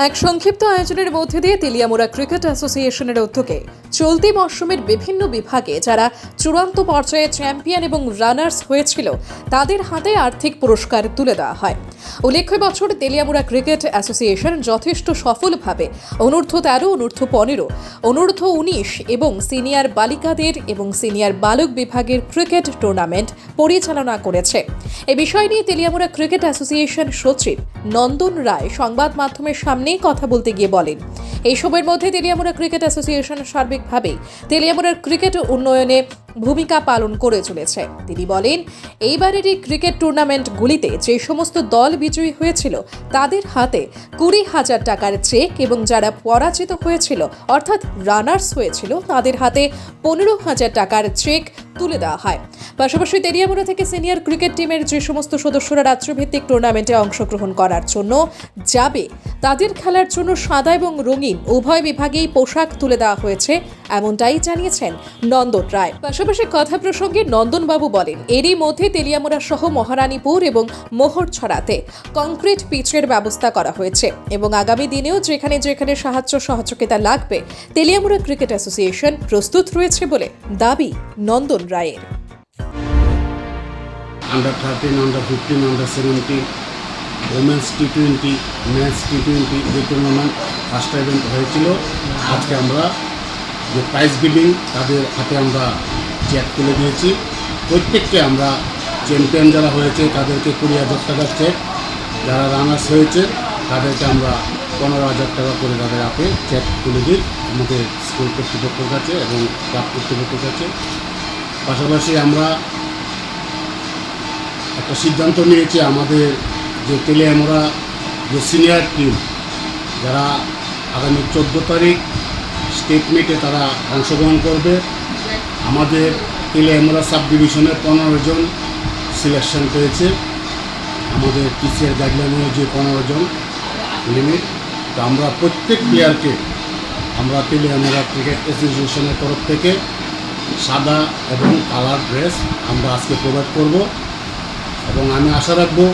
এক সংক্ষিপ্ত আয়োজনের মধ্যে দিয়ে তেলিয়ামুড়া ক্রিকেট অ্যাসোসিয়েশনের উদ্যোগে চলতি মরশুমের বিভিন্ন বিভাগে যারা চূড়ান্ত পর্যায়ে চ্যাম্পিয়ন এবং রানার্স হয়েছিল তাদের হাতে আর্থিক পুরস্কার তুলে দেওয়া হয়। উল্লেখ্য, বছর তেলিয়ামুড়া ক্রিকেট অ্যাসোসিয়েশন যথেষ্ট সফলভাবে অনূর্ধ্ব 13, অনূর্ধ্ব 15, অনূর্ধ্ব 19 এবং সিনিয়র বালিকাদের এবং সিনিয়র বালক বিভাগের ক্রিকেট টুর্নামেন্ট পরিচালনা করেছে। এ বিষয় নিয়ে তেলিয়ামুড়া ক্রিকেট অ্যাসোসিয়েশন সচিব নন্দন রায় সংবাদ মাধ্যমের সামনে কথা বলতে গিয়ে বলেন, এই সময়ের মধ্যে তেলিয়ামুড়া ক্রিকেট অ্যাসোসিয়েশন সার্বিকভাবে তেলিয়ামুড়ার ক্রিকেট উন্নয়নে ভূমিকা পালন করে চলেছে। তিনি বলেন, এইবারের এই ক্রিকেট টুর্নামেন্টগুলিতে যে সমস্ত দল বিজয়ী হয়েছিল তাদের হাতে 20,000 টাকার চেক এবং যারা পরাজিত হয়েছিল অর্থাৎ রানার্স হয়েছিল তাদের হাতে 15,000 টাকার চেক তুলে দেওয়া হয়। পাশাপাশি তেলিয়ামুড়া থেকে সিনিয়র ক্রিকেট টিমের যে সমস্ত সদস্যরা রাজ্যভিত্তিক টুর্নামেন্টে অংশগ্রহণ করার জন্য যাবে তাদের খেলার জন্য সাদা এবং রঙিন উভয় বিভাগেই পোশাক তুলে দেওয়া হয়েছে, এমনটাই জানিয়েছেন নন্দন রায়। পাশাপাশি কথা প্রসঙ্গে নন্দনবাবু বলেন, এরই মধ্যে তেলিয়ামুড়া সহ মহারানীপুর এবং মোহরছড়াতে কংক্রিট পিচের ব্যবস্থা করা হয়েছে এবং আগামী দিনেও যেখানে যেখানে সাহায্য সহযোগিতা লাগবে তেলিয়ামুড়া ক্রিকেট অ্যাসোসিয়েশন প্রস্তুত রয়েছে বলে দাবি নন্দন রায়ের। আন্ডার 13, আন্ডার 15, আন্ডার 17, ওমেন্স টি20, মেন্স টি20 যে টুর্নামেন্ট ফার্স্ট ইভেন্ট হয়েছিল, আজকে আমরা যে প্রাইজ গিভিং তাদের হাতে আমরা চেক তুলে দিয়েছি। প্রত্যেককে আমরা চ্যাম্পিয়ন যারা হয়েছে তাদেরকে 20,000 টাকার চেক, যারা রানার্স হয়েছে তাদেরকে আমরা 15,000 টাকা করে তাদের হাতে চেক তুলে দিই আমাদের স্কুল কর্তৃপক্ষের কাছে এবং ক্লাব কর্তৃপক্ষের কাছে। পাশাপাশি আমরা একটা সিদ্ধান্ত নিয়েছি, আমাদের যে তেলিয়ামুড়া যে সিনিয়র টিম যারা আগামী 14 তারিখ স্টেট মিটে তারা অংশগ্রহণ করবে, আমাদের তেলিয়ামুড়া সাব ডিভিশনে 15 জন সিলেকশন পেয়েছে। আমাদের টিসিআর গাইডলাইনে যে 15 জন লিমিট, তো আমরা প্রত্যেক প্লেয়ারকে আমরা তেলিয়ামুড়া ক্রিকেট অ্যাসোসিয়েশনের তরফ থেকে সাদা এবং কালার ড্রেস আমরা আজকে প্রোভাইড করব এবং আমি আশা রাখবো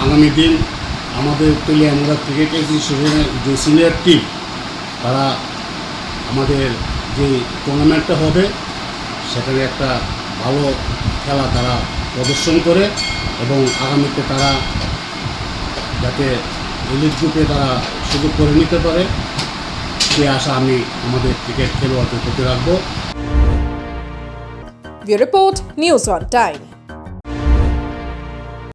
আগামী দিন আমাদের তেলিয়ামুড়া ক্রিকেট অ্যাসোসিয়েশনের যে সিনিয়র টিম তারা আমাদের যে টুর্নামেন্টটা হবে সেখানে একটা ভালো খেলা তারা প্রদর্শন করে এবং আগামীতে তারা যাতে এলিট গ্রুপে তারা সুযোগ করে নিতে পারে সে আশা আমি আমাদের ক্রিকেট খেলোয়াড়দের প্রতি রাখবো। Bureau report, news on time.